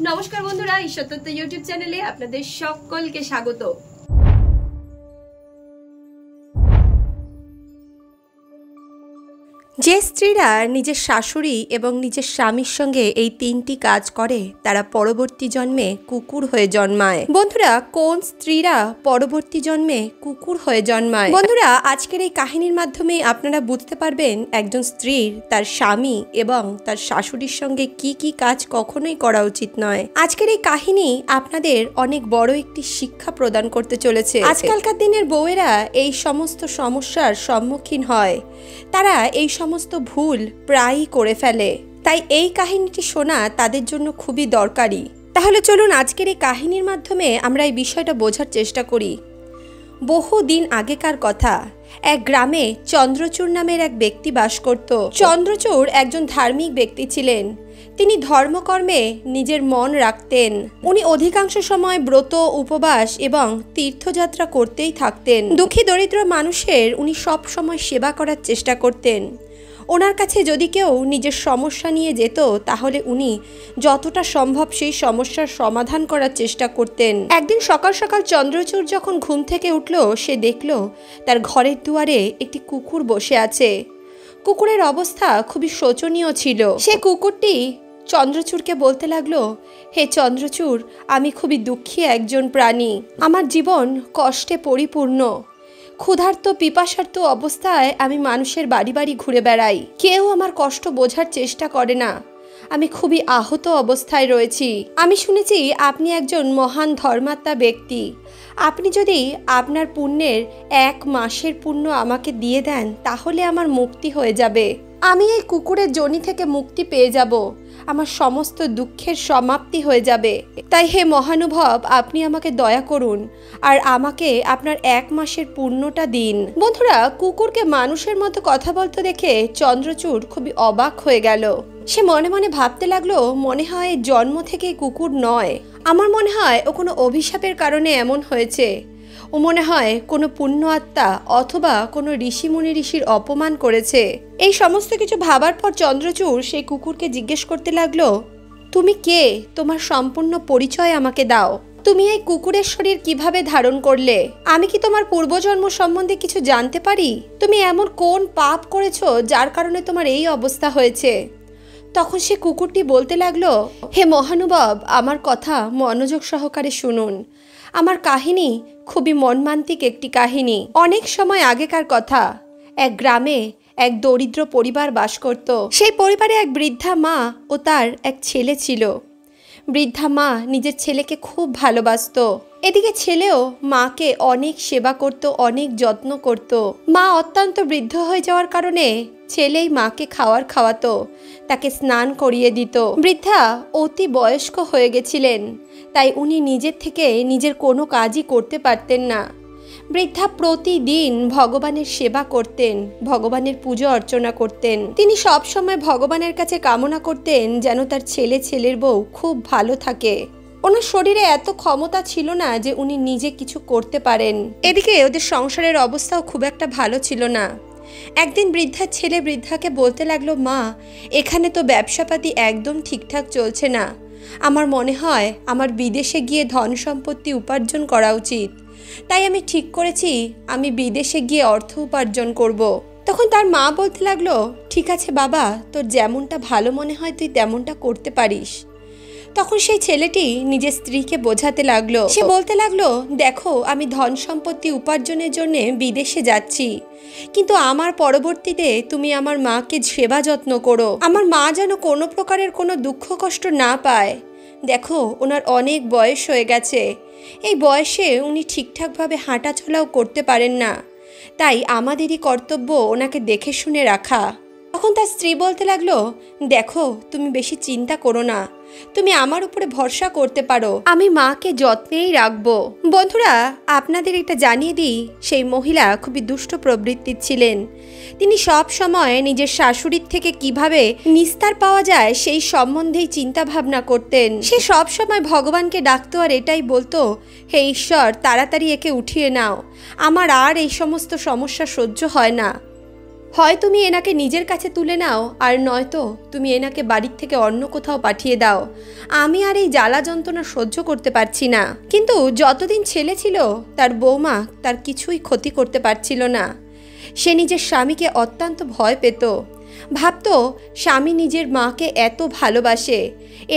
নমস্কার বন্ধুরা, ঈশ্বর তত্ত্ব ইউটিউব চ্যানেলে আপনাদের সকলকে স্বাগত। যে স্ত্রীরা নিজের শাশুড়ি এবং নিজের স্বামীর সঙ্গে এই তিনটি কাজ করে তারা পরবর্তী জন্মে কুকুর হয়ে জন্মায়। বন্ধুরা, কোন স্ত্রীরা পরবর্তী জন্মে কুকুর হয়ে জন্মায়? বন্ধুরা, আজকের এই কাহিনীর মাধ্যমে আপনারা বুঝতে পারবেন একজন স্ত্রীর তার স্বামী এবং তার শাশুড়ির সঙ্গে কি কি কাজ কখনোই করা উচিত নয়। আজকের এই কাহিনী আপনাদের অনেক বড় একটি শিক্ষা প্রদান করতে চলেছে। আজকালকার দিনের বউয়েরা এই সমস্ত সমস্যার সম্মুখীন হয়, তারা এই সমস্ত ভুল প্রায়ই করে ফেলে। তাই এই কাহিনীটি শোনা তাদের জন্য খুবই দরকারি। তাহলে চলুন আজকের এই কাহিনীর মাধ্যমে আমরা এই বিষয়টা বোঝার চেষ্টা করি। বহুদিন আগেকার কথা, এক গ্রামে চন্দ্রচূড় নামের এক ব্যক্তি বাস করত। চন্দ্রচূড় একজন ধার্মিক ব্যক্তি ছিলেন। তিনি ধর্মকর্মে নিজের মন রাখতেন। উনি অধিকাংশ সময় ব্রত, উপবাস এবং তীর্থযাত্রা করতেই থাকতেন। দুঃখী দরিদ্র মানুষের উনি সব সময় সেবা করার চেষ্টা করতেন। ওনার কাছে যদি কেউ নিজের সমস্যা নিয়ে যেত তাহলে উনি যতটা সম্ভব সেই সমস্যার সমাধান করার চেষ্টা করতেন। একদিন সকাল সকাল চন্দ্রচূড় যখন ঘুম থেকে উঠল, সে দেখল তার ঘরের দুয়ারে একটি কুকুর বসে আছে। কুকুরের অবস্থা খুবই শোচনীয় ছিল। সে কুকুরটি চন্দ্রচূড়কে বলতে লাগলো, হে চন্দ্রচূড়, আমি খুবই দুঃখী একজন প্রাণী। আমার জীবন কষ্টে পরিপূর্ণ। ক্ষুধার্ত পিপাসার্ত অবস্থায় আমি মানুষের বাড়ি বাড়ি ঘুরে বেড়াই। কেউ আমার কষ্ট বোঝার চেষ্টা করে না। আমি খুবই আহত অবস্থায় রয়েছি। আমি শুনেছি আপনি একজন মহান ধর্মাত্মা ব্যক্তি। আপনি যদি আপনার পুণ্যের 1 মাসের পুণ্য আমাকে দিয়ে দেন তাহলে আমার মুক্তি হয়ে যাবে। আমি এই কুকুরের যোনি থেকে মুক্তি পেয়ে যাব। আমার সমস্ত দুঃখের সমাপ্তি হয়ে যাবে। তাই হে মহানুভব, আপনি আমাকে দয়া করুন আর আমাকে আপনার 1 মাসের পুণ্যটা দিন। বন্ধুরা, কুকুরকে মানুষের মতো কথা বলতে দেখে চন্দ্রচূড় খুবই অবাক হয়ে গেল। সে মনে মনে ভাবতে লাগলো, মনে হয় জন্ম থেকে কুকুর নয়। আমার মনে হয় ও কোনো অভিশাপের কারণে এমন হয়েছে। ও মনে হয় কোনো পুণ্য আত্মা অথবা কোনো ঋষির অপমান করেছে। এই সমস্ত কিছু ভাবার পর চন্দ্রচূড় সেই কুকুরকে জিজ্ঞেস করতে লাগলো, তুমি কে? তোমার সম্পূর্ণ পরিচয় আমাকে দাও। তুমি এই কুকুরের শরীর কিভাবে ধারণ করলে? আমি কি তোমার পূর্বজন্ম সম্বন্ধে কিছু জানতে পারি? তুমি এমন কোন পাপ করেছো যার কারণে তোমার এই অবস্থা হয়েছে? তখন সে কুকুরটি বলতে লাগলো, হে মহানুভব, আমার কথা মনোযোগ সহকারে শুনুন। আমার কাহিনী খুবই মর্মান্তিক একটি কাহিনী। অনেক সময় আগেকার কথা, এক গ্রামে এক দরিদ্র পরিবার বাস করত। সেই পরিবারে এক বৃদ্ধা মা ও তার এক ছেলে ছিল। বৃদ্ধা মা নিজের ছেলেকে খুব ভালোবাসতো। এদিকে ছেলেও মাকে অনেক সেবা করত, অনেক যত্ন করত। মা অত্যন্ত বৃদ্ধ হয়ে যাওয়ার কারণে ছেলেই মাকে খাওয়াতো, তাকে স্নান করিয়ে দিত। বৃদ্ধা অতি বয়স্ক হয়ে গেছিলেন, তাই উনি নিজের থেকে নিজের কোনো কাজই করতে পারতেন না। বৃদ্ধা প্রতিদিন ভগবানের সেবা করতেন, ভগবানের পুজো অর্চনা করতেন। তিনি সব সময় ভগবানের কাছে কামনা করতেন যেন তার ছেলের বউ খুব ভালো থাকে। ওনার শরীরে এত ক্ষমতা ছিল না যে উনি নিজে কিছু করতে পারেন। এদিকে ওদের সংসারের অবস্থাও খুব একটা ভালো ছিল না। একদিন বৃদ্ধার ছেলে বৃদ্ধাকে বলতে লাগলো, মা, এখানে তো ব্যবসাপাতি একদম ঠিকঠাক চলছে না। আমার মনে হয় আমার বিদেশে গিয়ে ধন সম্পত্তি উপার্জন করা উচিত। তাই আমি ঠিক করেছি আমি বিদেশে গিয়ে অর্থ উপার্জন করব। তখন তার মা বলতে লাগলো, ঠিক আছে বাবা, তোর যেমনটা ভালো মনে হয় তুই তেমনটা করতে পারিস। তখন সেই ছেলেটি নিজের স্ত্রীকে বোঝাতে লাগলো। সে বলতে লাগলো, দেখো, আমি ধন সম্পত্তি উপার্জনের জন্য বিদেশে যাচ্ছি, কিন্তু আমার পরবর্তীতে তুমি আমার মাকে সেবা যত্ন করো। আমার মা যেন কোনো প্রকারের কোনো দুঃখ কষ্ট না পায়। দেখো, ওনার অনেক বয়স হয়ে গেছে। এই বয়সে উনি ঠিকঠাকভাবে হাঁটা চলাও করতে পারেন না। তাই আমাদেরই কর্তব্য ওনাকে দেখে শুনে রাখা। তখন তার স্ত্রী বলতে লাগলো, দেখো, তুমি বেশি চিন্তা করো না, তুমি আমার উপরে ভরসা করতে পারো, আমি মাকে যত্নেই রাখবো। বন্ধুরা, আপনাদের এটা জানিয়ে দিই, সেই মহিলা খুবই দুষ্ট প্রবৃত্তির ছিলেন। তিনি সব সময় নিজের শাশুড়ির থেকে কিভাবে নিস্তার পাওয়া যায় সেই সম্বন্ধেই চিন্তা ভাবনা করতেন। সে সব সময় ভগবানকে ডাকতো আর এটাই বলতো, হে ঈশ্বর, তাড়াতাড়ি একে উঠিয়ে নাও, আমার আর এই সমস্ত সমস্যা সহ্য হয় না। হয় তুমি এনাকে নিজের কাছে তুলে নাও, আর নয়তো তুমি এনাকে বাড়ির থেকে অন্য কোথাও পাঠিয়ে দাও। আমি আর এই জ্বালা যন্ত্রণা সহ্য করতে পারছি না। কিন্তু যতদিন ছেলে ছিল তার বৌমা তার কিছুই ক্ষতি করতে পারছিল না। সে নিজের স্বামীকে অত্যন্ত ভয় পেত। ভাবতো স্বামী নিজের মাকে এত ভালোবাসে,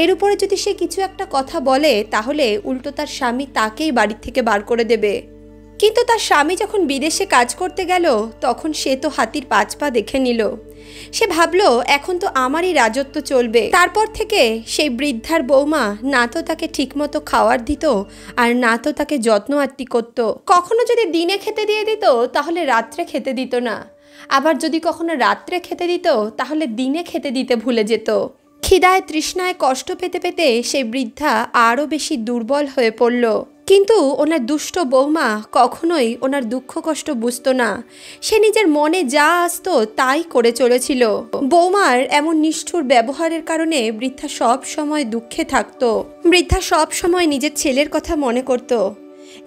এর উপরে যদি সে কিছু একটা কথা বলে তাহলে উল্টো তার স্বামী তাকেই বাড়ির থেকে বার করে দেবে। কিন্তু তার স্বামী যখন বিদেশে কাজ করতে গেল তখন সে তো হাতির 5 পা দেখে নিল। সে ভাবলো এখন তো আমারই রাজত্ব চলবে। তারপর থেকে সেই বৃদ্ধার বৌমা না তো তাকে ঠিকমতো খাওয়ার দিত, আর না তো তাকে যত্ন আত্তি করত। কখনো যদি দিনে খেতে দিয়ে দিত তাহলে রাত্রে খেতে দিত না, আবার যদি কখনো রাত্রে খেতে দিত তাহলে দিনে খেতে দিতে ভুলে যেত। খিদায় তৃষ্ণায় কষ্ট পেতে পেতে সেই বৃদ্ধা আরও বেশি দুর্বল হয়ে পড়ল। কিন্তু ওনার দুষ্ট বৌমা কখনোই ওনার দুঃখ কষ্ট বুঝতো না। সে নিজের মনে যা আসতো তাই করে চলেছিল। বৌমার এমন নিষ্ঠুর ব্যবহারের কারণে বৃদ্ধা সব সময় দুঃখে থাকতো। বৃদ্ধা সব সময় নিজের ছেলের কথা মনে করত,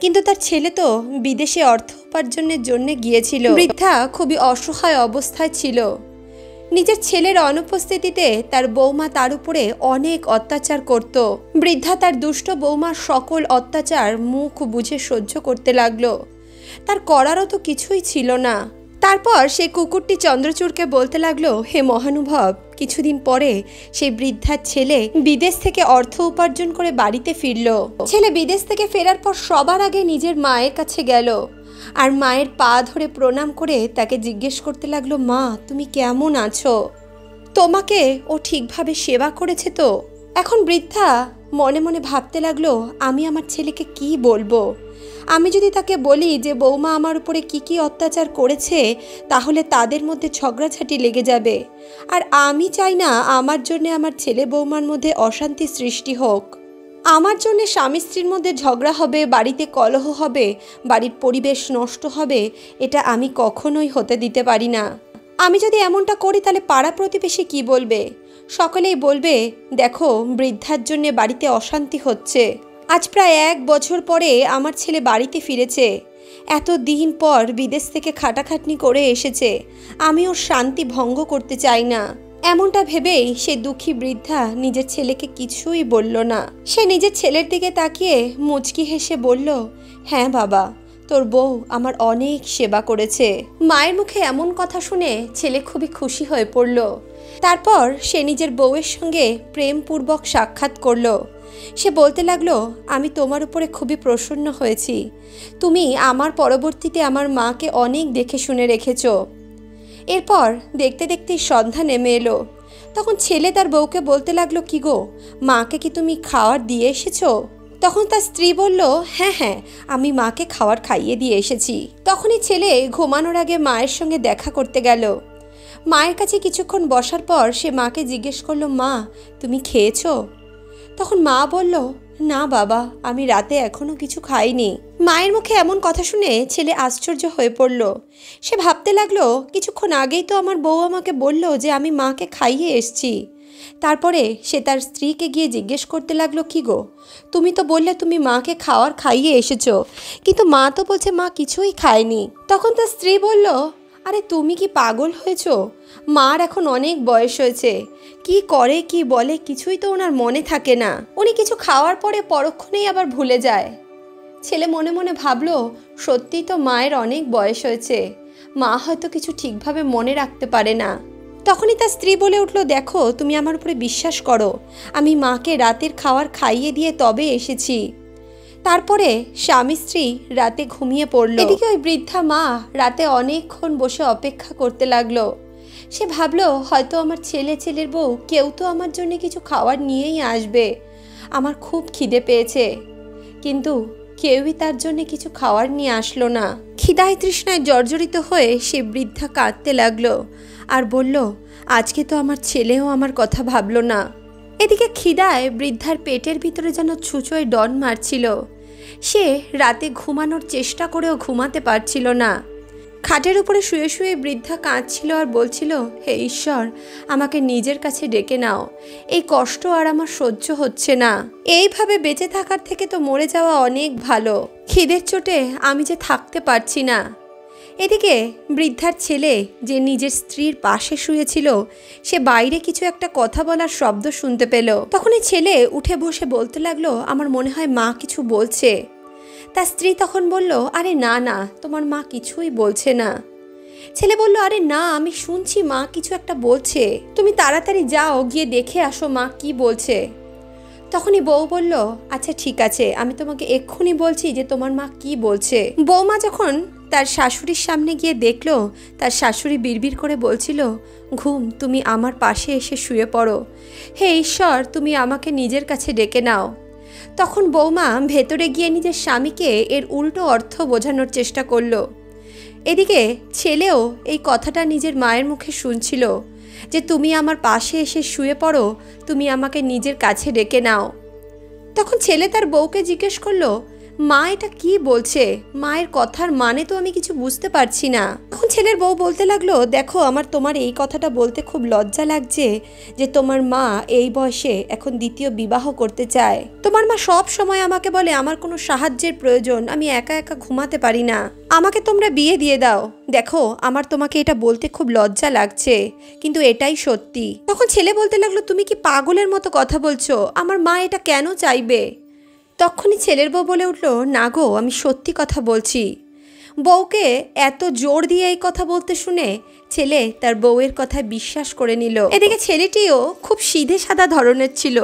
কিন্তু তার ছেলে তো বিদেশে অর্থ উপার্জনের জন্য গিয়েছিল। বৃদ্ধা খুবই অসহায় অবস্থায় ছিল। নিজের ছেলের অনুপস্থিতিতে তার বৌমা তার উপরে অনেক অত্যাচার করত। বৃদ্ধা তার দুষ্ট বৌমার সকল অত্যাচার মুখ বুঝে সহ্য করতে লাগলো। তার করারও তো কিছুই ছিল না। তারপর সেই কুকুরটি চন্দ্রচূড়কে বলতে লাগলো, হে মহানুভব, কিছুদিন পরে সেই বৃদ্ধার ছেলে বিদেশ থেকে অর্থ উপার্জন করে বাড়িতে ফিরল। ছেলে বিদেশ থেকে ফেরার পর সবার আগে নিজের মায়ের কাছে গেল, আর মায়ের পা ধরে প্রণাম করে তাকে জিজ্ঞেস করতে লাগলো, মা তুমি কেমন আছো? তোমাকে ও ঠিকভাবে সেবা করেছে তো? এখন বৃদ্ধা মনে মনে ভাবতে লাগলো, আমি আমার ছেলেকে কি বলবো? আমি যদি তাকে বলি যে বৌমা আমার উপরে কি অত্যাচার করেছে তাহলে তাদের মধ্যে ঝগড়াঝাটি লেগে যাবে, আর আমি চাই না আমার জন্য আমার ছেলে বৌমার মধ্যে অশান্তি সৃষ্টি হোক। আমার জন্য স্বামী স্ত্রীর মধ্যে ঝগড়া হবে, বাড়িতে কলহ হবে, বাড়ির পরিবেশ নষ্ট হবে, এটা আমি কখনোই হতে দিতে পারি না। আমি যদি এমনটা করি তাহলে পাড়া প্রতিবেশী কি বলবে? সকলেই বলবে, দেখো বৃদ্ধার জন্য বাড়িতে অশান্তি হচ্ছে। আজ প্রায় 1 বছর পরে আমার ছেলে বাড়িতে ফিরেছে। এত দিন পর বিদেশ থেকে খাটাখাটনি করে এসেছে, আমি ওর শান্তি ভঙ্গ করতে চাই না। এমনটা ভেবেই সে দুঃখী বৃদ্ধা নিজের ছেলেকে কিছুই বলল না। সে নিজের ছেলের দিকে তাকিয়ে মুচকি হেসে বলল, হ্যাঁ বাবা, তোর বউ আমার অনেক সেবা করেছে। মায়ের মুখে এমন কথা শুনে ছেলে খুবই খুশি হয়ে পড়ল। তারপর সে নিজের বউয়ের সঙ্গে প্রেমপূর্বক সাক্ষাৎ করল। সে বলতে লাগলো, আমি তোমার উপরে খুবই প্রসন্ন হয়েছি। তুমি আমার পরবর্তীতে আমার মাকে অনেক দেখে শুনে রেখেছ। এরপর দেখতে দেখতেই সন্ধ্যা নেমে এলো। তখন ছেলে তার বউকে বলতে লাগলো, কি গো, মাকে কি তুমি খাওয়ার দিয়ে এসেছো? তখন তার স্ত্রী বলল, হ্যাঁ হ্যাঁ, আমি মাকে খাওয়ার খাইয়ে দিয়ে এসেছি। তখনই ছেলে ঘুমানোর আগে মায়ের সঙ্গে দেখা করতে গেল। মায়ের কাছে কিছুক্ষণ বসার পর সে মাকে জিজ্ঞেস করলো, মা তুমি খেয়েছো? তখন মা বলল, না বাবা, আমি রাতে এখনো কিছু খাইনি। মায়ের মুখে এমন কথা শুনে ছেলে আশ্চর্য হয়ে পড়ল। সে ভাবতে লাগলো, কিছুক্ষণ আগেই তো আমার বউ আমাকে বলল যে আমি মাকে খাইয়ে এসছি। তারপরে সে তার স্ত্রীকে গিয়ে জিজ্ঞেস করতে লাগলো, কি গো, তুমি তো বললে তুমি মাকে খাওয়ার খাইয়ে এসেছো, কিন্তু মা তো বলছে মা কিছুই খায়নি। তখন তার স্ত্রী বলল, আরে তুমি কি পাগল হয়েছো? মার এখন অনেক বয়স হয়েছে, কি করে কি বলে কিছুই তো ওনার মনে থাকে না। উনি কিছু খাওয়ার পরে পরক্ষণেই আবার ভুলে যায়। ছেলে মনে মনে ভাবলো, সত্যিই তো মায়ের অনেক বয়স হয়েছে, মা হয়তো কিছু ঠিকভাবে মনে রাখতে পারে না। তখনই তার স্ত্রী বলে উঠল, দেখো তুমি আমার উপরে বিশ্বাস করো, আমি মাকে রাতের খাওয়ার খাইয়ে দিয়ে তবে এসেছি। তারপরে স্বামী স্ত্রী রাতে ঘুমিয়ে পড়ল। এদিকে ওই বৃদ্ধা মা রাতে অনেকক্ষণ বসে অপেক্ষা করতে লাগলো। সে ভাবলো, হয়তো আমার ছেলের বউ কেউ তো আমার জন্য কিছু খাওয়ার নিয়েই আসবে, আমার খুব খিদে পেয়েছে। কিন্তু কেউই তার জন্য কিছু খাওয়ার নিয়ে আসলো না। খিদায় তৃষ্ণায় জর্জরিত হয়ে সে বৃদ্ধা কাঁদতে লাগলো আর বলল, আজকে তো আমার ছেলেও আমার কথা ভাবলো না। এদিকে খিদায় বৃদ্ধার পেটের ভিতরে যেন ছুঁচোয় ডন মারছিল। সে রাতে ঘুমানোর চেষ্টা করেও ঘুমাতে পারছিল না। খাটের উপরে শুয়ে শুয়ে বৃদ্ধা কাঁদছিল আর বলছিল, হে ঈশ্বর, আমাকে নিজের কাছে ডেকে নাও, এই কষ্ট আর আমার সহ্য হচ্ছে না। এইভাবে বেঁচে থাকার থেকে তো মরে যাওয়া অনেক ভালো। খিদের চোটে আমি যে থাকতে পারছি না। এদিকে বৃদ্ধার ছেলে যে নিজের স্ত্রীর পাশে শুয়েছিল সে বাইরে কিছু একটা কথা বলার শব্দ শুনতে পেল। তখনই ছেলে উঠে বসে বলতে লাগলো, আমার মনে হয় মা কিছু বলছে। তার স্ত্রী তখন বলল, আরে না না, তোমার মা কিছুই বলছে না। ছেলে বলল, আরে না, আমি শুনছি মা কিছু একটা বলছে, তুমি তাড়াতাড়ি যাও, গিয়ে দেখে আসো মা কি বলছে। তখনই বউ বলল, আচ্ছা ঠিক আছে, আমি তোমাকে এক্ষুনি বলছি যে তোমার মা কি বলছে। বৌমা যখন তার শাশুড়ির সামনে গিয়ে দেখলো তার শাশুড়ি বিড়বিড় করে বলছিল, ঘুম, তুমি আমার পাশে এসে শুয়ে পড়ো, হে ঈশ্বর তুমি আমাকে নিজের কাছে ডেকে নাও। তখন বৌমা ভেতরে গিয়ে নিজের স্বামীকে এর উল্টো অর্থ বোঝানোর চেষ্টা করলো। এদিকে ছেলেও এই কথাটা নিজের মায়ের মুখে শুনছিল যে তুমি আমার পাশে এসে শুয়ে পড়ো, তুমি আমাকে নিজের কাছে ডেকে নাও। তখন ছেলে তার বউকে জিজ্ঞেস করলো, মা এটা কি বলছে, মায়ের কথার মানে তো আমি কিছু বুঝতে পারছি না। তখন ছেলের বউ বলতে লাগলো, দেখো আমার তোমার এই কথাটা বলতে খুব লজ্জা লাগছে যে তোমার মা এই বয়সে এখন দ্বিতীয় বিবাহ করতে চায়। তোমার মা সব সময় আমাকে বলে আমার কোনো সাহায্যের প্রয়োজন, আমি একা একা ঘুমাতে পারি না, আমাকে তোমরা বিয়ে দিয়ে দাও। দেখো আমার তোমাকে এটা বলতে খুব লজ্জা লাগছে, কিন্তু এটাই সত্যি। তখন ছেলে বলতে লাগলো, তুমি কি পাগলের মতো কথা বলছো, আমার মা এটা কেন চাইবে? তখনই ছেলের বউ বলে উঠল, না গো, আমি সত্যি কথা বলছি। বউকে এত জোর দিয়ে এই কথা বলতে শুনে ছেলে তার বউয়ের কথায় বিশ্বাস করে নিল। এদিকে ছেলেটিও খুব সিধে সাদা ধরনের ছিল,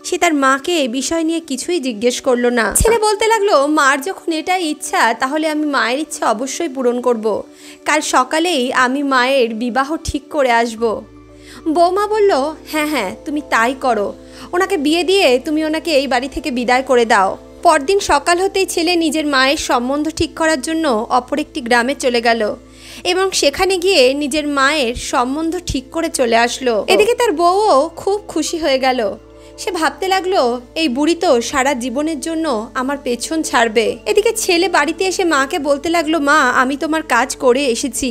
সে তার মাকে এই বিষয় নিয়ে কিছুই জিজ্ঞেস করলো না। ছেলে বলতে লাগলো, মার যখন এটাই ইচ্ছা তাহলে আমি মায়ের ইচ্ছা অবশ্যই পূরণ করব, কাল সকালেই আমি মায়ের বিবাহ ঠিক করে আসব। বৌমা বলল, হ্যাঁ হ্যাঁ তুমি তাই করো, ওনাকে বিয়ে দিয়ে তুমি ওনাকে এই বাড়ি থেকে বিদায় করে দাও। পরদিন সকাল হতেই ছেলে নিজের মায়ের সম্বন্ধ ঠিক করার জন্য অপর একটি গ্রামে চলে গেল এবং সেখানে গিয়ে নিজের মায়ের সম্বন্ধ ঠিক করে চলে আসলো। এদিকে তার বউও খুব খুশি হয়ে গেল। সে ভাবতে লাগলো, এই বুড়ি তো সারা জীবনের জন্য আমার পেছন ছাড়বে। এদিকে ছেলে বাড়িতে এসে মাকে বলতে লাগলো, মা আমি তোমার কাজ করে এসেছি,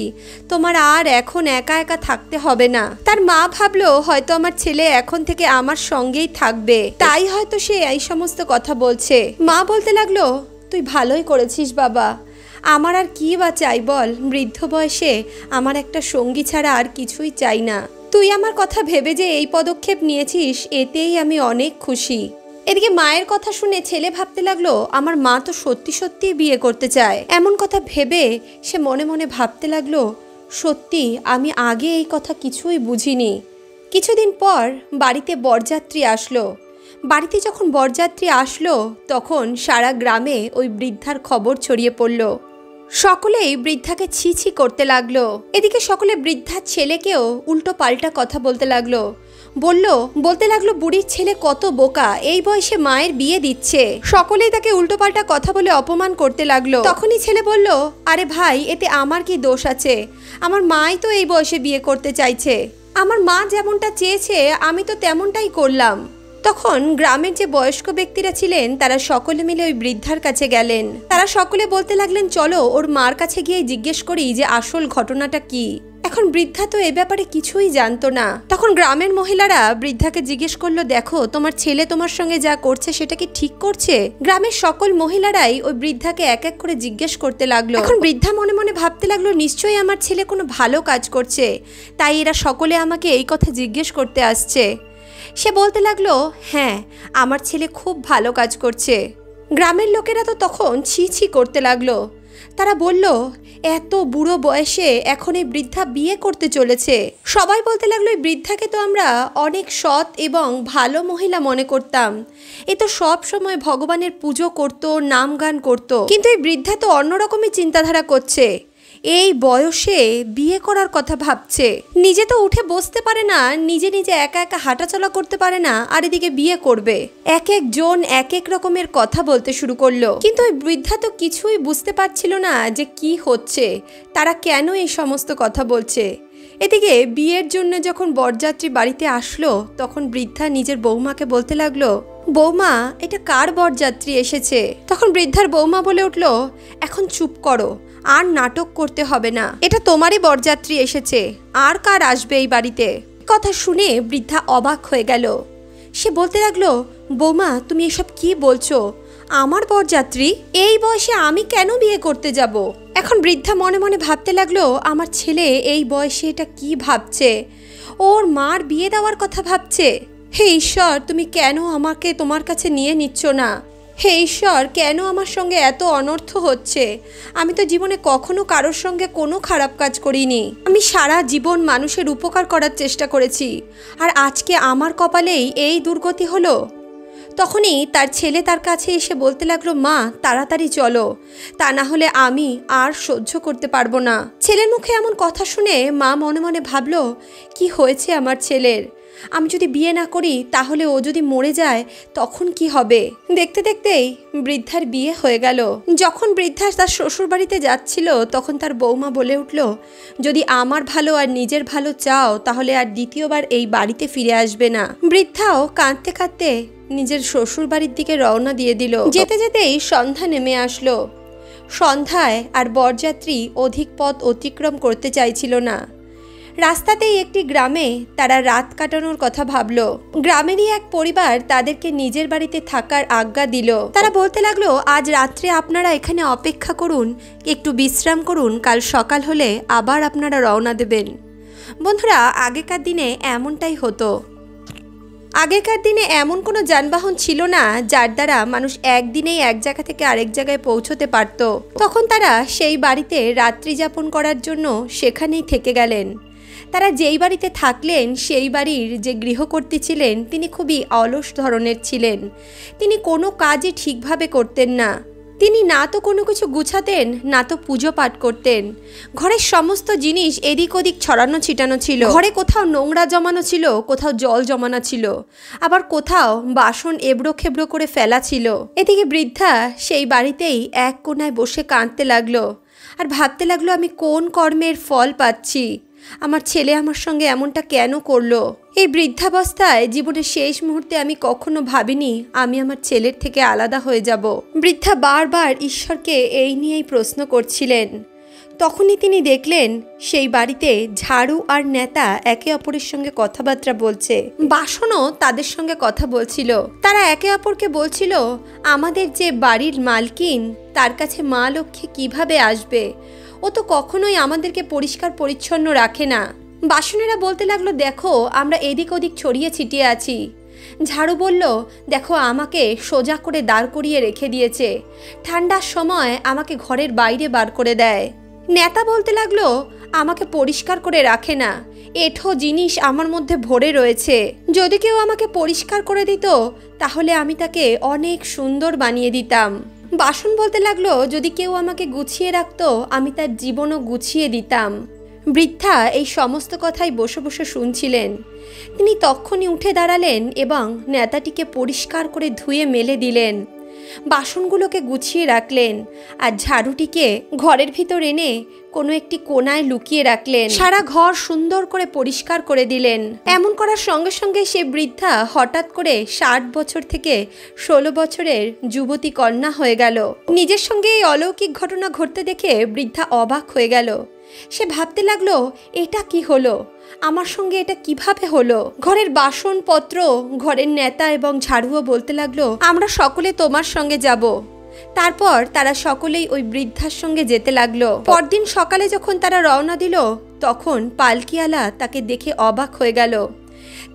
তোমার আর এখন একা একা থাকতে হবে না। তার মা ভাবলো হয়তো আমার ছেলে এখন থেকে আমার সঙ্গেই থাকবে, তাই হয়তো সে এই সমস্ত কথা বলছে। মা বলতে লাগলো, তুই ভালোই করেছিস বাবা, আমার আর কি বা চাই বল, বৃদ্ধ বয়সে আমার একটা সঙ্গী ছাড়া আর কিছুই চাই না। তুই আমার কথা ভেবে যে এই পদক্ষেপ নিয়েছিস এতেই আমি অনেক খুশি। এদিকে মায়ের কথা শুনে ছেলে ভাবতে লাগলো, আমার মা তো সত্যি সত্যিই বিয়ে করতে চায়। এমন কথা ভেবে সে মনে মনে ভাবতে লাগলো, সত্যি আমি আগে এই কথা কিছুই বুঝিনি। কিছুদিন পর বাড়িতে বরযাত্রী আসলো। বাড়িতে যখন বরযাত্রী আসলো তখন সারা গ্রামে ওই বৃদ্ধার খবর ছড়িয়ে পড়ল। সকলেই বৃদ্ধাকে ছি ছি করতে লাগলো। এদিকে সকলে বৃদ্ধার ছেলেকেও উল্টো পাল্টা কথা বলতে লাগলো। বলতে লাগলো বুড়ির ছেলে কত বোকা, এই বয়সে মায়ের বিয়ে দিচ্ছে। সকলেই তাকে উল্টো পাল্টা কথা বলে অপমান করতে লাগলো। তখনই ছেলে বলল, আরে ভাই এতে আমার কি দোষ আছে, আমার মাই তো এই বয়সে বিয়ে করতে চাইছে, আমার মা যেমনটা চেয়েছে আমি তো তেমনটাই করলাম। তখন গ্রামের যে বয়স্ক ব্যক্তিরা ছিলেন তারা সকলে মিলে ওই বৃদ্ধার কাছে গেলেন। তারা সকলে বলতে লাগলেন, চলো ওর মার কাছে গিয়ে জিজ্ঞেস করি যে আসল ঘটনাটা কি। এখন বৃদ্ধা তো এ ব্যাপারে কিছুই জানতো না। তখন গ্রামের মহিলারা বৃদ্ধাকে জিজ্ঞেস করলো, দেখো তোমার ছেলে তোমার সঙ্গে যা করছে সেটা কি ঠিক করছে? গ্রামের সকল মহিলারাই ওই বৃদ্ধাকে এক এক করে জিজ্ঞেস করতে লাগলো। এখন বৃদ্ধা মনে মনে ভাবতে লাগলো, নিশ্চয়ই আমার ছেলে কোনো ভালো কাজ করছে, তাই এরা সকলে আমাকে এই কথা জিজ্ঞেস করতে আসছে। সে বলতে লাগলো, হ্যাঁ আমার ছেলে খুব ভালো কাজ করছে। গ্রামের লোকেরা তো তখন ছি ছি করতে লাগলো। তারা বলল, এত বুড়ো বয়সে এখন এই বৃদ্ধা বিয়ে করতে চলেছে। সবাই বলতে লাগলো, এই বৃদ্ধাকে তো আমরা অনেক সৎ এবং ভালো মহিলা মনে করতাম, এ তো সব সময় ভগবানের পুজো করত, নাম গান করত, কিন্তু এই বৃদ্ধা তো অন্যরকমই চিন্তাধারা করছে, এই বয়সে বিয়ে করার কথা ভাবছে। নিজে তো উঠে বসতে পারে না, নিজে নিজে একা একা হাঁটাচলা করতে পারে না, আর এদিকে বিয়ে করবে। এক একজন এক এক রকমের কথা বলতে শুরু করলো। কিন্তু ওই বৃদ্ধা তো কিছুই বুঝতে পারছিল না যে কি হচ্ছে, তারা কেন এই সমস্ত কথা বলছে। এদিকে বিয়ের জন্য যখন বরযাত্রী বাড়িতে আসলো তখন বৃদ্ধা নিজের বৌমাকে বলতে লাগলো, বৌমা এটা কার বরযাত্রী এসেছে? তখন বৃদ্ধার বৌমা বলে উঠলো, এখন চুপ করো, আর নাটক করতে হবে না, এটা তোমারই বরযাত্রী এসেছে, আর কার আসবে এই বাড়িতে? কথা শুনে বৃদ্ধা অবাক হয়ে গেল। সে বলতে লাগলো, বৌমা তুমি এসব কি বলছো? আমার বরযাত্রী? এই বয়সে আমি কেন বিয়ে করতে যাব? এখন বৃদ্ধা মনে মনে ভাবতে লাগলো, আমার ছেলে এই বয়সে এটা কি ভাবছে? ওর মার বিয়ে দেওয়ার কথা ভাবছে। হে ঈশ্বর, তুমি কেন আমাকে তোমার কাছে নিয়ে নিচ্ছ না? হে ঈশ্বর, কেন আমার সঙ্গে এত অনর্থ হচ্ছে? আমি তো জীবনে কখনো কারোর সঙ্গে কোনো খারাপ কাজ করিনি। আমি সারা জীবন মানুষের উপকার করার চেষ্টা করেছি, আর আজকে আমার কপালেই এই দুর্গতি হলো। তখনই তার ছেলে তার কাছে এসে বলতে লাগলো, মা তাড়াতাড়ি চলো, তা না হলে আমি আর সহ্য করতে পারবো না। ছেলের মুখে এমন কথা শুনে মা মনে মনে ভাবলো, কি হয়েছে আমার ছেলের? আমি যদি বিয়ে না করি তাহলে ও যদি মরে যায় তখন কি হবে? দেখতে দেখতেই বৃদ্ধার বিয়ে হয়ে গেল। যখন বৃদ্ধা তার শ্বশুর বাড়িতে যাচ্ছিল তখন তার বৌমা বলে উঠল, যদি আমার ভালো আর নিজের ভালো চাও তাহলে আর দ্বিতীয়বার এই বাড়িতে ফিরে আসবে না। বৃদ্ধাও কাঁদতে কাঁদতে নিজের শ্বশুর বাড়ির দিকে রওনা দিয়ে দিল। যেতে যেতেই সন্ধ্যা নেমে আসলো। সন্ধ্যায় আর বরযাত্রী অধিক পথ অতিক্রম করতে চাইছিল না। রাস্তাতেই একটি গ্রামে তারা রাত কাটানোর কথা ভাবলো। গ্রামেরই এক পরিবার তাদেরকে নিজের বাড়িতে থাকার আজ্ঞা দিল। তারা বলতে লাগলো, আজ রাত্রে আপনারা এখানে অপেক্ষা করুন, একটু বিশ্রাম করুন, কাল সকাল হলে আবার আপনারা রওনা দেবেন। বন্ধুরা, আগেকার দিনে এমনটাই হতো। আগেকার দিনে এমন কোনো যানবাহন ছিল না যার দ্বারা মানুষ একদিনেই এক জায়গা থেকে আরেক জায়গায় পৌঁছতে পারত। তখন তারা সেই বাড়িতে রাত্রি যাপন করার জন্য সেখানেই থেকে গেলেন। তারা যেই বাড়িতে থাকলেন সেই বাড়ির যে গৃহকর্ত্রী ছিলেন তিনি খুবই অলস ধরনের ছিলেন। তিনি কোনো কাজই ঠিকভাবে করতেন না। তিনি না তো কোনো কিছু গুছাতেন, না তো পুজো পাঠ করতেন। ঘরের সমস্ত জিনিস এদিক ওদিক ছড়ানো ছিটানো ছিল। ঘরে কোথাও নোংরা জমানো ছিল, কোথাও জল জমানো ছিল, আবার কোথাও বাসন এবড়ো খেবড়ো করে ফেলা ছিল। এদিকে বৃদ্ধা সেই বাড়িতেই এক কোণায় বসে কাঁদতে লাগলো আর ভাবতে লাগলো, আমি কোন কর্মের ফল পাচ্ছি? আমার ছেলে আমার সঙ্গে এমনটা কেন করলো? এই বৃদ্ধাবস্থায় জীবনের শেষ মুহূর্তে আমি কখনো ভাবিনি আমি আমার ছেলের থেকে আলাদা হয়ে যাব। বৃদ্ধা বারবার ঈশ্বরকে এই নিয়েই প্রশ্ন করছিলেন। তখনই তিনি দেখলেন সেই বাড়িতে ঝাড়ু আর নেতা একে অপরের সঙ্গে কথাবার্তা বলছে। বাসনও তাদের সঙ্গে কথা বলছিল। তারা একে অপরকে বলছিল, আমাদের যে বাড়ির মালকিন তার কাছে মা লক্ষ্মী কিভাবে আসবে? ও তো কখনোই আমাদেরকে পরিষ্কার পরিচ্ছন্ন রাখে না। বাসনেরা বলতে লাগলো, দেখো আমরা এদিক ওদিক ছড়িয়ে ছিটিয়ে আছি। ঝাড়ু বলল, দেখো আমাকে সোজা করে দাঁড় করিয়ে রেখে দিয়েছে, ঠান্ডার সময় আমাকে ঘরের বাইরে বার করে দেয়। নেতা বলতে লাগলো, আমাকে পরিষ্কার করে রাখে না, এঁঠো জিনিস আমার মধ্যে ভরে রয়েছে, যদি কেউ আমাকে পরিষ্কার করে দিত তাহলে আমি তাকে অনেক সুন্দর বানিয়ে দিতাম। বাসন বলতে লাগলো, যদি কেউ আমাকে গুছিয়ে রাখতো আমি তার জীবনও গুছিয়ে দিতাম। বৃদ্ধা এই সমস্ত কথাই বসে বসে শুনছিলেন। তিনি তখনই উঠে দাঁড়ালেন এবং নেতাটিকে পরিষ্কার করে ধুয়ে মেলে দিলেন। বাসনগুলোকে গুছিয়ে রাখলেন আর ঝাড়ুটিকে ঘরের ভিতর এনে কোনো একটি কোণায় লুকিয়ে রাখলেন। সারা ঘর সুন্দর করে পরিষ্কার করে দিলেন। এমন করার সঙ্গে সঙ্গে সে বৃদ্ধা হঠাৎ করে 60 বছর থেকে 16 বছরের যুবতী কন্যা হয়ে গেল। নিজের সঙ্গে এই অলৌকিক ঘটনা ঘটতে দেখে বৃদ্ধা অবাক হয়ে গেল। সে ভাবতে লাগলো, এটা কি হলো? আমার সঙ্গে এটা কিভাবে হলো? ঘরের বাসনপত্র, ঘরের নেতা এবং ঝাড়ুও বলতে লাগলো, আমরা সকলে তোমার সঙ্গে যাব। তারপর তারা সকলেই ওই বৃদ্ধার সঙ্গে যেতে লাগলো। পরদিন সকালে যখন তারা রওনা দিল তখন পালকিওয়ালা তাকে দেখে অবাক হয়ে গেল।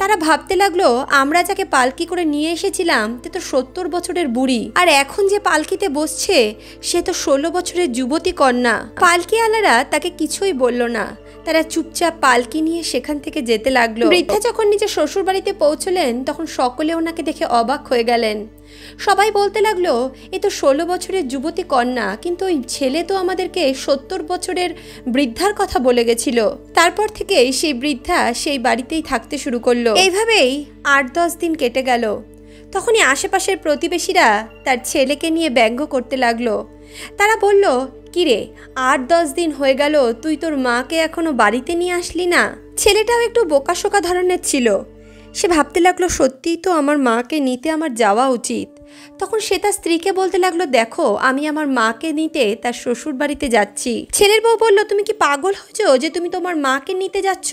তারা ভাবতে লাগলো, আমরা যাকে পালকি করে নিয়ে এসেছিলাম সে তো 70 বছরের বুড়ি, আর এখন যে পালকিতে বসছে সে তো 16 বছরের যুবতী কন্যা। পালকিওয়ালারা তাকে কিছুই বলল না। তারা চুপচাপ পালকি নিয়ে সেখান থেকে যেতে লাগলো। বৃদ্ধা যখন নিজের শ্বশুর বাড়িতে পৌঁছলেন তখন সকলে ওনাকে দেখে অবাক হয়ে গেলেন। সবাই বলতে লাগলো, এ তো 16 বছরের যুবতী কন্যা, কিন্তু ওই ছেলে তো আমাদেরকে 70 বছরের বৃদ্ধার কথা বলে গেছিল। তারপর থেকে সেই বৃদ্ধা সেই বাড়িতেই থাকতে শুরু করলো। এইভাবেই 8-10 দিন কেটে গেল। তখনই আশেপাশের প্রতিবেশীরা তার ছেলেকে নিয়ে ব্যঙ্গ করতে লাগলো। তারা বলল, কিরে 8-10 দিন হয়ে গেল, তুই তোর মাকে এখনো বাড়িতে নিয়ে আসলি না? ছেলেটাও একটু বোকাশোকা ধরনের ছিল। সে ভাবতে লাগলো, সত্যিই তো আমার মাকে নিতে আমার যাওয়া উচিত। তখন সে তার স্ত্রীকে বলতে লাগলো, দেখো আমি আমার মাকে নিতে তার শ্বশুর বাড়িতে যাচ্ছি। ছেলের বউ বলল, তুমি কি পাগল হয়েছো যে তুমি তোমার মাকে নিতে যাচ্ছ?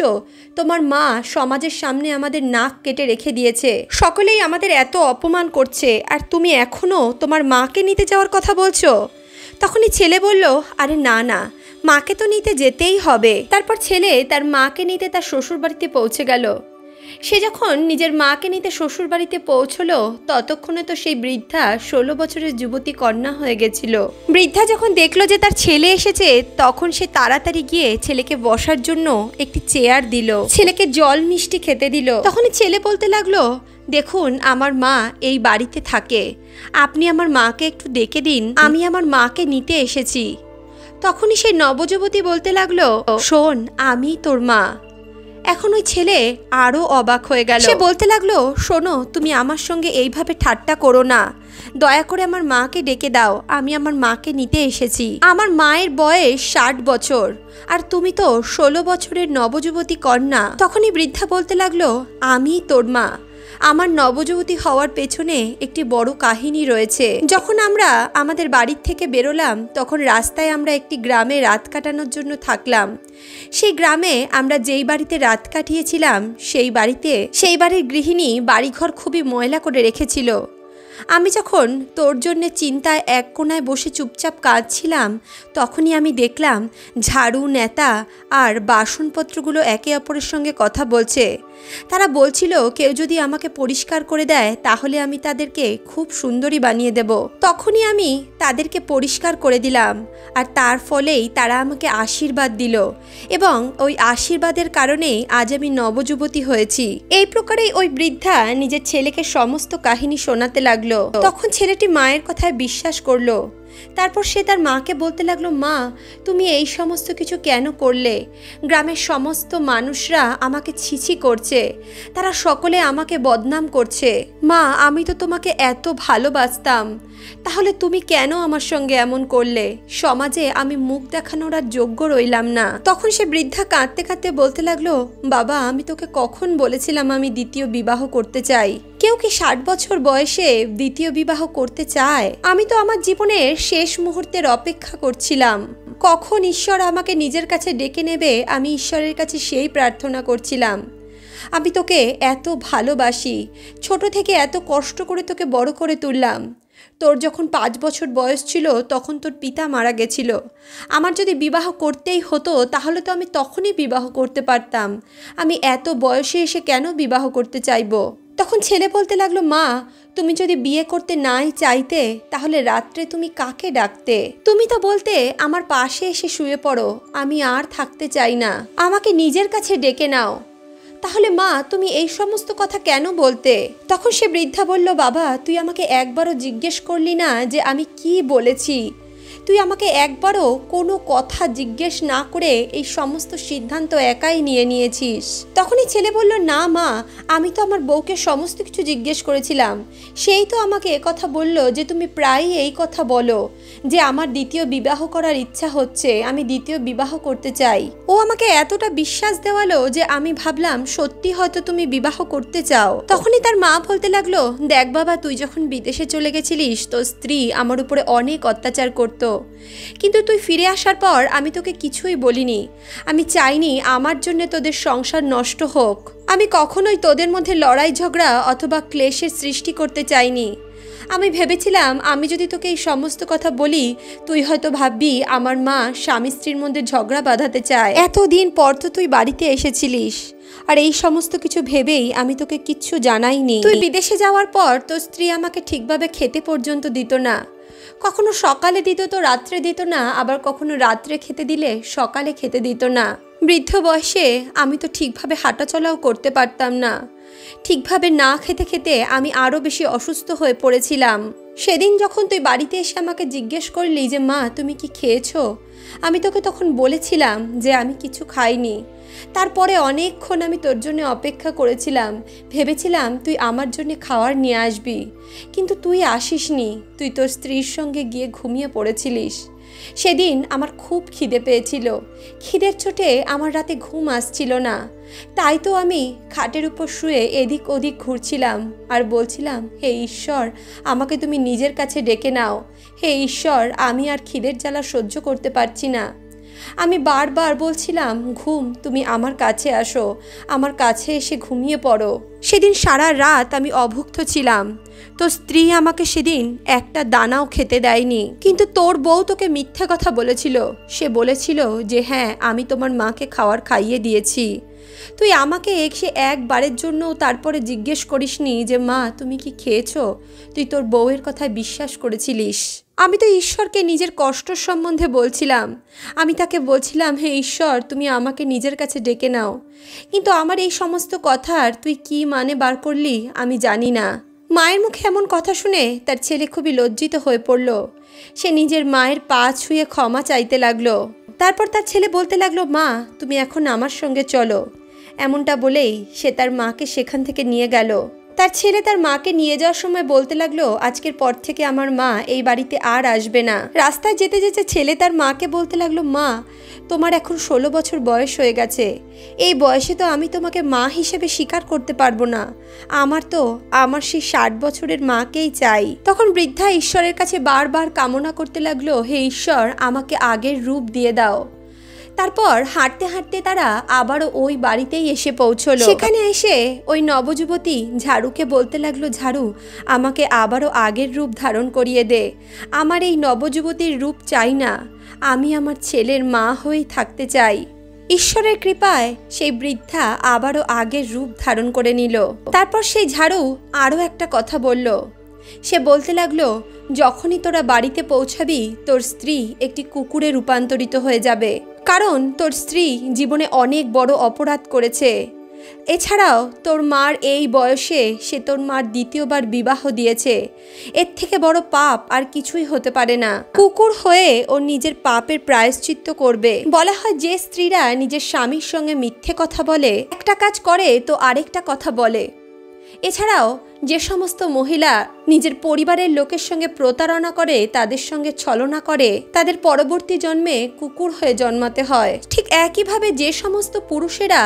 তোমার মা সমাজের সামনে আমাদের নাক কেটে রেখে দিয়েছে, সকলেই আমাদের এত অপমান করছে, আর তুমি এখনো তোমার মাকে নিতে যাওয়ার কথা বলছো? তখনই ছেলে বলল, আরে না না, মাকে তো নিতে যেতেই হবে। তারপর ছেলে তার মাকে নিতে তার শ্বশুর বাড়িতে পৌঁছে গেল। সে যখন নিজের মাকে নিতে শ্বশুর বাড়িতে পৌঁছলো, ততক্ষণে তো সেই বৃদ্ধা 16 বছরের যুবতী কন্যা হয়ে গেছিল। বৃদ্ধা যখন দেখলো যে তার ছেলে এসেছে, তখন সে তাড়াতাড়ি গিয়ে ছেলেকে বসার জন্য একটি চেয়ার দিল, ছেলেকে জল মিষ্টি খেতে দিল। তখনই ছেলে বলতে লাগলো, দেখুন আমার মা এই বাড়িতে থাকে, আপনি আমার মাকে একটু ডেকে দিন, আমি আমার মাকে নিতে এসেছি। তখনই সেই নবযুবতী বলতে লাগলো, শোন আমি তোর মা। এখন ওই ছেলে আরও অবাক হয়ে গেল। সে বলতে লাগলো, শোনো তুমি আমার সঙ্গে এইভাবে ঠাট্টা করো না, দয়া করে আমার মাকে ডেকে দাও, আমি আমার মাকে নিতে এসেছি। আমার মায়ের বয়স 60 বছর, আর তুমি তো 16 বছরের নবযুবতী কন্যা। তখনই বৃদ্ধা বলতে লাগলো, আমি তোর মা। আমার নবযুবতী হওয়ার পেছনে একটি বড় কাহিনী রয়েছে। যখন আমরা আমাদের বাড়ির থেকে বেরোলাম, তখন রাস্তায় আমরা একটি গ্রামে রাত কাটানোর জন্য থাকলাম। সেই গ্রামে আমরা যেই বাড়িতে রাত কাটিয়েছিলাম, সেই বাড়ির গৃহিণী বাড়িঘর খুবই ময়লা করে রেখেছিল। আমি যখন তোর জন্যে চিন্তায় এক কোণায় বসে চুপচাপ কাঁদছিলাম, তখনই আমি দেখলাম ঝাড়ু, নেতা আর বাসনপত্রগুলো একে অপরের সঙ্গে কথা বলছে। তারা বলছিল, কেউ যদি আমাকে পরিষ্কার করে দেয় তাহলে আমি তাদেরকে খুব সুন্দরী বানিয়ে দেব। তখনই আমি তাদেরকে পরিষ্কার করে দিলাম, আর তার ফলেই তারা আমাকে আশীর্বাদ দিল, এবং ওই আশীর্বাদের কারণেই আজ আমি নবযুবতী হয়েছি। এই প্রকারেই ওই বৃদ্ধা নিজের ছেলেকে সমস্ত কাহিনী শোনাতে লাগলো। তখন ছেলেটি মায়ের কথায় বিশ্বাস করলো। তারপর সে তার মাকে বলতে লাগলো, মা তুমি এই সমস্ত কিছু কেন করলে? গ্রামের সমস্ত মানুষরা আমাকে ছিছি করছে, তারা সকলে আমাকে বদনাম করছে। মা আমি তো তোমাকে এত ভালোবাসতাম, তাহলে তুমি কেন আমার সঙ্গে এমন করলে? সমাজে আমি মুখ দেখানোর আর যোগ্য রইলাম না। তখন সে বৃদ্ধা কাঁদতে কাঁদতে বলতে লাগলো, বাবা আমি তোকে কখন বলেছিলাম আমি দ্বিতীয় বিবাহ করতে চাই? কেউ কি 60 বছর বয়সে দ্বিতীয় বিবাহ করতে চায়? আমি তো আমার জীবনের শেষ মুহূর্তের অপেক্ষা করছিলাম, কখন ঈশ্বর আমাকে নিজের কাছে ডেকে নেবে, আমি ঈশ্বরের কাছে সেই প্রার্থনা করছিলাম। আমি তোকে এত ভালোবাসি, ছোট থেকে এত কষ্ট করে তোকে বড় করে তুললাম। তোর যখন 5 বছর বয়স ছিল তখন তোর পিতা মারা গেছিল। আমার যদি বিবাহ করতেই হতো তাহলে তো আমি তখনই বিবাহ করতে পারতাম। আমি এত বয়সে এসে কেন বিবাহ করতে চাইবো? তখন ছেলে বলতে লাগলো, মা তুমি যদি বিয়ে করতে নাই চাইতে তাহলে রাত্রে তুমি কাকে ডাকতে? তুমি তো বলতে আমার পাশে এসে শুয়ে পড়ো, আমি আর থাকতে চাই না, আমাকে নিজের কাছে ডেকে নাও। তাহলে মা তুমি এই সমস্ত কথা কেন বলতে? তখন সে বৃদ্ধা বলল, বাবা তুই আমাকে একবারও জিজ্ঞেস করলি না যে আমি কি বলেছি? তুই আমাকে একবারও কোনো কথা জিজ্ঞেস না করে এই সমস্ত সিদ্ধান্ত একাই নিয়েছিস। তখনই ছেলে বলল, না মা আমি তো আমার বউকে সমস্ত কিছু জিজ্ঞেস করেছিলাম, সেই তো আমাকে একথা বলল যে তুমি প্রায়ই এই কথা বলো যে আমার দ্বিতীয় বিবাহ করার ইচ্ছা হচ্ছে, আমি দ্বিতীয় বিবাহ করতে চাই। ও আমাকে এতটা বিশ্বাস দেওয়ালো যে আমি ভাবলাম সত্যি হয়তো তুমি বিবাহ করতে চাও। তখনই তার মা বলতে লাগলো, দেখ বাবা তুই যখন বিদেশে চলে গেছিলিস তোর স্ত্রী আমার উপরে অনেক অত্যাচার করতো, কিন্তু তুই ফিরে আসার পর আমি তোকে কিছুই বলিনি। আমি চাইনি আমার জন্য তোদের সংসার নষ্ট হোক। আমি কখনোই তোদের মধ্যে লড়াই ঝগড়া অথবা ক্লেশের সৃষ্টি করতে চাইনি। আমি ভেবেছিলাম আমি যদি তোকে এই সমস্ত কথা বলি তুই হয়তো ভাববি আমার মা স্বামী স্ত্রীর মধ্যে ঝগড়া বাঁধাতে চায়। এতদিন পর তো তুই বাড়িতে এসেছিলিস, আর এই সমস্ত কিছু ভেবেই আমি তোকে কিচ্ছু জানাইনি। তুই বিদেশে যাওয়ার পর তোর স্ত্রী আমাকে ঠিকভাবে খেতে পর্যন্ত দিত না, কখনো সকালে দিত তো রাত্রে দিত না, আবার কখনো রাত্রে খেতে দিলে সকালে খেতে দিত না। বৃদ্ধ বয়সে আমি তো ঠিকভাবে হাঁটাচলাও করতে পারতাম না, ঠিকভাবে না খেতে খেতে আমি আরও বেশি অসুস্থ হয়ে পড়েছিলাম। সেদিন যখন তুই বাড়িতে এসে আমাকে জিজ্ঞেস করলি যে মা তুমি কি খেয়েছো, আমি তোকে তখন বলেছিলাম যে আমি কিছু খাইনি, তারপরে অনেকক্ষণ আমি তোর জন্য অপেক্ষা করেছিলাম, ভেবেছিলাম তুই আমার জন্য খাবার নিয়ে আসবি, কিন্তু তুই আসিসনি। তুই তোর স্ত্রীর সঙ্গে গিয়ে ঘুমিয়ে পড়েছিলিস। সেদিন আমার খুব খিদে পেয়েছিল, খিদের চোটে আমার রাতে ঘুম আসছিল না। তাই তো আমি খাটের উপর শুয়ে এদিক ওদিক ঘুরছিলাম আর বলছিলাম, হে ঈশ্বর, আমাকে তুমি নিজের কাছে ডেকে নাও। হে ঈশ্বর, আমি আর খিদের জ্বালা সহ্য করতে পারছি না। আমি বারবার বলছিলাম, ঘুম, তুমি আমার কাছে আসো, আমার কাছে এসে ঘুমিয়ে পড়ো। সেদিন সারা রাত আমি অভুক্ত ছিলাম। তোর স্ত্রী আমাকে সেদিন একটা দানাও খেতে দেয়নি, কিন্তু তোর বউ তোকে মিথ্যা কথা বলেছিল। সে বলেছিল যে হ্যাঁ, আমি তোমার মাকে খাবার খাইয়ে দিয়েছি। তুই আমাকে এসে একবারের জন্য তারপরে জিজ্ঞেস করিসনি যে মা তুমি কি খেয়েছো। তুই তোর বউয়ের কথায় বিশ্বাস করেছিলিস। আমি তো ঈশ্বরকে নিজের কষ্ট সম্বন্ধে বলছিলাম। আমি তাকে বলছিলাম, হে ঈশ্বর, তুমি আমাকে নিজের কাছে ডেকে নাও। কিন্তু আমার এই সমস্ত কথার তুই কি মানে বার করলি আমি জানি না। মায়ের মুখে এমন কথা শুনে তার ছেলে খুবই লজ্জিত হয়ে পড়ল। সে নিজের মায়ের পা ছুঁয়ে ক্ষমা চাইতে লাগলো। তারপর তার ছেলে বলতে লাগলো, মা তুমি এখন আমার সঙ্গে চলো। এমনটা বলেই সে তার মাকে সেখান থেকে নিয়ে গেল। তার ছেলে তার মাকে নিয়ে যাওয়ার সময় বলতে লাগলো, আজকের পর থেকে আমার মা এই বাড়িতে আর আসবে না। রাস্তায় যেতে যেতে ছেলে তার মাকে বলতে লাগলো, মা তোমার এখন 16 বছর বয়স হয়ে গেছে। এই বয়সে তো আমি তোমাকে মা হিসেবে স্বীকার করতে পারবো না। আমার সেই 60 বছরের মাকেই চাই। তখন বৃদ্ধা ঈশ্বরের কাছে বারবার কামনা করতে লাগলো, হে ঈশ্বর, আমাকে আগের রূপ দিয়ে দাও। তারপর হাঁটতে হাঁটতে তারা আবারও ওই বাড়িতেই এসে পৌঁছলো। সেখানে এসে ওই নবযুবতী ঝাড়ুকে বলতে লাগলো, ঝাড়ু, আমাকে আবারও আগের রূপ ধারণ করিয়ে দে। আমার এই নবযুবতীর রূপ চাই না, আমি আমার ছেলের মা হয়েই থাকতে চাই। ঈশ্বরের কৃপায় সেই বৃদ্ধা আবারও আগের রূপ ধারণ করে নিল। তারপর সেই ঝাড়ু আরও একটা কথা বলল। সে বলতে লাগলো, যখনই তোরা বাড়িতে পৌঁছাবি তোর স্ত্রী একটি কুকুরে রূপান্তরিত হয়ে যাবে, কারণ তোর স্ত্রী জীবনে অনেক বড় অপরাধ করেছে। এছাড়াও তোর মার এই বয়সে সে তোর মার দ্বিতীয়বার বিবাহ দিয়েছে। এর থেকে বড় পাপ আর কিছুই হতে পারে না। কুকুর হয়ে ও নিজের পাপের প্রায়শ্চিত্ত করবে। বলা হয় যে স্ত্রীরা নিজের স্বামীর সঙ্গে মিথ্যে কথা বলে, একটা কাজ করে তো আরেকটা কথা বলে। এছাড়াও যে সমস্ত মহিলা নিজের পরিবারের লোকের সঙ্গে প্রতারণা করে, তাদের সঙ্গে ছলনা করে, তাদের পরবর্তী জন্মে কুকুর হয়ে জন্মাতে হয়। ঠিক একইভাবে যে সমস্ত পুরুষেরা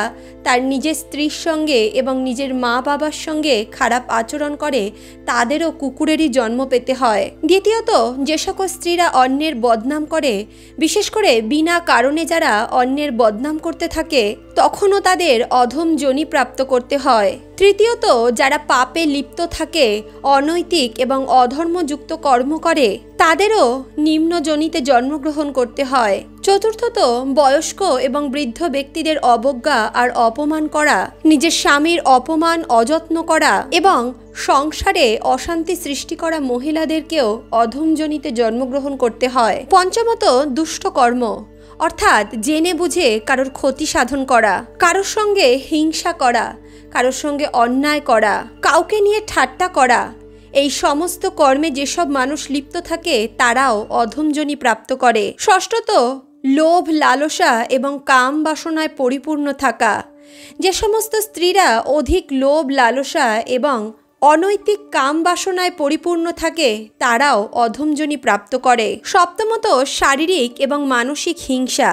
তার নিজের স্ত্রীর সঙ্গে এবং নিজের মা বাবার সঙ্গে খারাপ আচরণ করে, তাদেরও কুকুরেরই জন্ম পেতে হয়। দ্বিতীয়ত, যে সকল স্ত্রীরা অন্যের বদনাম করে, বিশেষ করে বিনা কারণে যারা অন্যের বদনাম করতে থাকে, তখনও তাদের অধম যোনি প্রাপ্ত করতে হয়। তৃতীয়ত, যারা পাপে লিপ্ত থাকে, অনৈতিক এবং অধর্মযুক্ত কর্ম করে, তাদেরও নিম্ন যোনিতে জন্মগ্রহণ করতে হয়। চতুর্থত, বয়স্ক এবং বৃদ্ধ ব্যক্তিদের অবজ্ঞা আর অপমান করা, নিজের স্বামীর অপমান অযত্ন করা এবং সংসারে অশান্তি সৃষ্টি করা মহিলাদেরকেও অধম যোনিতে জন্মগ্রহণ করতে হয়। পঞ্চমত, দুষ্ট কর্ম, অর্থাৎ জেনে বুঝে কারোর ক্ষতি সাধন করা, কারোর সঙ্গে হিংসা করা, কারোর সঙ্গে অন্যায় করা, কাউকে নিয়ে ঠাট্টা করা, এই সমস্ত কর্মে যেসব মানুষ লিপ্ত থাকে তারাও অধমজনি প্রাপ্ত করে। ষষ্ঠত, লোভ, লালসা এবং কাম বাসনায় পরিপূর্ণ থাকা, যে সমস্ত স্ত্রীরা অধিক লোভ, লালসা এবং অনৈতিক কাম বাসনায় পরিপূর্ণ থাকে তারাও অধমজনি প্রাপ্ত করে। সপ্তমত, শারীরিক এবং মানসিক হিংসা,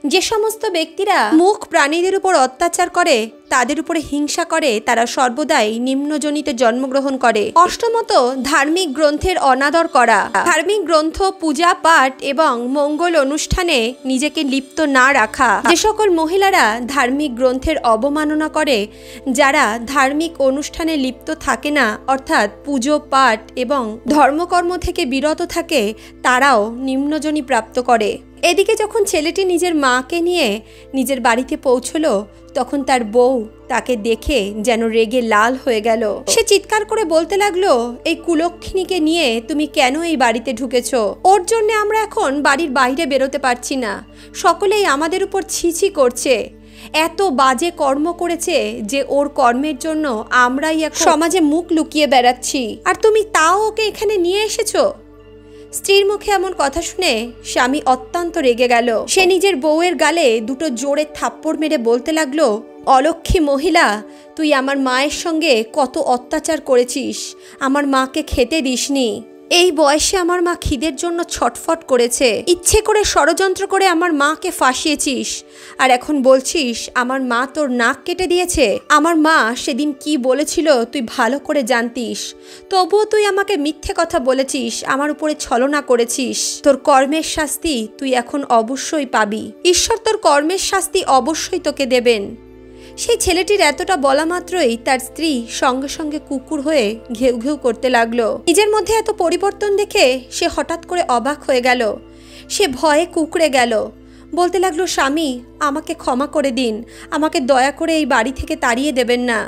যে সমস্ত ব্যক্তিরা মুখ প্রাণীদের উপর অত্যাচার করে, তাদের উপরে হিংসা করে, তারা সর্বদাই নিম্নজনিতে জন্মগ্রহণ করে। অষ্টমত, ধার্মিক গ্রন্থের অনাদর করা, ধার্মিক গ্রন্থ, পূজা পাঠ এবং মঙ্গল অনুষ্ঠানে নিজেকে লিপ্ত না রাখা। যে সকল মহিলারা ধার্মিক গ্রন্থের অবমাননা করে, যারা ধার্মিক অনুষ্ঠানে লিপ্ত থাকে না, অর্থাৎ পুজো পাঠ এবং ধর্মকর্ম থেকে বিরত থাকে, তারাও নিম্নজনি প্রাপ্ত করে। এদিকে যখন ছেলেটি নিজের মাকে নিয়ে নিজের বাড়িতে পৌঁছলো, তখন তার বউ তাকে দেখে যেন রেগে লাল হয়ে গেল। সে চিৎকার করে বলতে লাগলো, এই কুলক্ষিণীকে নিয়ে তুমি কেন এই বাড়িতে ঢুকেছো? ওর জন্য আমরা এখন বাড়ির বাইরে বেরোতে পারছি না। সকলেই আমাদের উপর ছিছি করছে। এত বাজে কর্ম করেছে যে ওর কর্মের জন্য আমরাই এখন সমাজে মুখ লুকিয়ে বেড়াচ্ছি, আর তুমি তাও ওকে এখানে নিয়ে এসেছো। স্ত্রীর মুখে এমন কথা শুনে স্বামী অত্যন্ত রেগে গেল। সে নিজের বউয়ের গালে দুটো জোরে থাপ্পড় মেরে বলতে লাগলো, অলক্ষী মহিলা, তুই আমার মায়ের সঙ্গে কত অত্যাচার করেছিস, আমার মাকে খেতে দিসনি। এই বয়সে আমার মা খিদের জন্য ছটফট করেছে, ইচ্ছে করে ষড়যন্ত্র করে আমার মাকে ফাঁসিয়েছিস, আর এখন বলছিস আমার মা তোর নাক কেটে দিয়েছে। আমার মা সেদিন কি বলেছিল তুই ভালো করে জানতিস, তবুও তুই আমাকে মিথ্যে কথা বলেছিস, আমার উপরে ছলনা করেছিস। তোর কর্মের শাস্তি তুই এখন অবশ্যই পাবি, ঈশ্বর তোর কর্মের শাস্তি অবশ্যই তোকে দেবেন। সেই ছেলেটির এতটা বলা মাত্রই তার স্ত্রী সঙ্গে সঙ্গে কুকুর হয়ে ঘেউ ঘেউ করতে লাগলো। নিজের মধ্যে এত পরিবর্তন দেখে সে হঠাৎ করে অবাক হয়ে গেল। সে ভয়ে কুঁকড়ে গেল, বলতে লাগলো, স্বামী আমাকে ক্ষমা করে দিন, আমাকে দয়া করে এই বাড়ি থেকে তাড়িয়ে দেবেন না।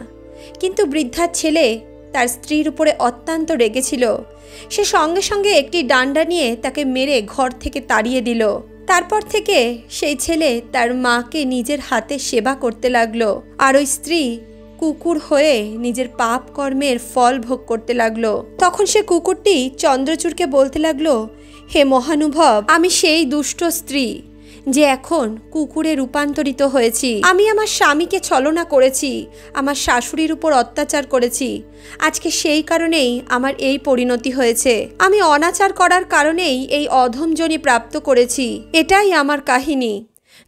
কিন্তু বৃদ্ধার ছেলে তার স্ত্রীর উপরে অত্যন্ত রেগেছিল। সে সঙ্গে সঙ্গে একটি ডান্ডা নিয়ে তাকে মেরে ঘর থেকে তাড়িয়ে দিল। তারপর থেকে সেই ছেলে তার মাকে নিজের হাতে সেবা করতে লাগলো, আর ওই স্ত্রী কুকুর হয়ে নিজের পাপ কর্মের ফল ভোগ করতে লাগলো। তখন সে কুকুরটি চন্দ্রচূড়কে বলতে লাগলো, হে মহানুভব, আমি সেই দুষ্ট স্ত্রী যে এখন কুকুরে রূপান্তরিত হয়েছি। আমি আমার স্বামীকে ছলনা করেছি, আমার শাশুড়ির উপর অত্যাচার করেছি, আজকে সেই কারণেই আমার এই পরিণতি হয়েছে। আমি অনাচার করার কারণেই এই অধমজনি প্রাপ্ত করেছি। এটাই আমার কাহিনী।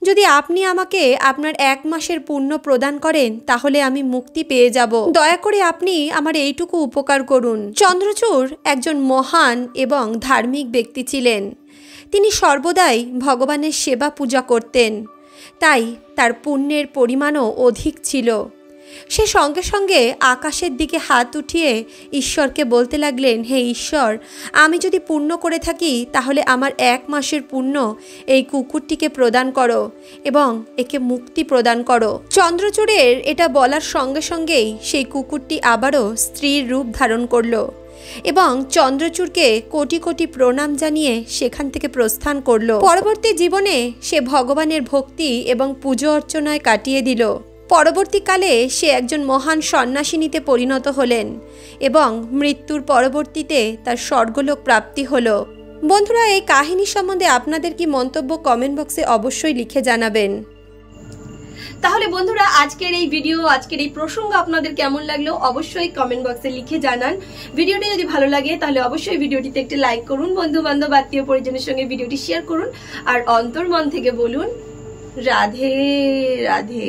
যদি আপনি আমাকে আপনার 1 মাসের পুণ্য প্রদান করেন তাহলে আমি মুক্তি পেয়ে যাব। দয়া করে আপনি আমার এইটুকু উপকার করুন। চন্দ্রচূড় একজন মহান এবং ধার্মিক ব্যক্তি ছিলেন। তিনি সর্বদাই ভগবানের সেবা পূজা করতেন, তাই তার পুণ্যের পরিমাণও অধিক ছিল। সে সঙ্গে সঙ্গে আকাশের দিকে হাত উঠিয়ে ঈশ্বরকে বলতে লাগলেন, হে ঈশ্বর, আমি যদি পুণ্য করে থাকি তাহলে আমার 1 মাসের পুণ্য এই কুকুরটিকে প্রদান করো এবং একে মুক্তি প্রদান করো। চন্দ্রচূড়ের এটা বলার সঙ্গে সঙ্গেই সেই কুকুরটি আবারও স্ত্রীর রূপ ধারণ করলো এবং চন্দ্রচূড়কে কোটি কোটি প্রণাম জানিয়ে সেখান থেকে প্রস্থান করলো। পরবর্তী জীবনে সে ভগবানের ভক্তি এবং পুজো অর্চনায় কাটিয়ে দিল। পরবর্তীকালে সে একজন মহান সন্ন্যাসিনীতে পরিণত হলেন এবং মৃত্যুর পরবর্তীতে তার স্বর্গলোক প্রাপ্তি হলো। বন্ধুরা, এই কাহিনী সম্বন্ধে আপনাদের কি মন্তব্য কমেন্ট বক্সে অবশ্যই লিখে জানাবেন। তাহলে বন্ধুরা, আজকের এই ভিডিও, আজকের এই প্রসঙ্গ আপনাদের কেমন লাগলো অবশ্যই কমেন্ট বক্সে লিখে জানান। ভিডিওটি যদি ভালো লাগে তাহলে অবশ্যই ভিডিওটিতে একটি লাইক করুন, বন্ধু বান্ধব আত্মীয় পরিজনের সঙ্গে ভিডিওটি শেয়ার করুন, আর অন্তর্মন থেকে বলুন রাধে রাধে।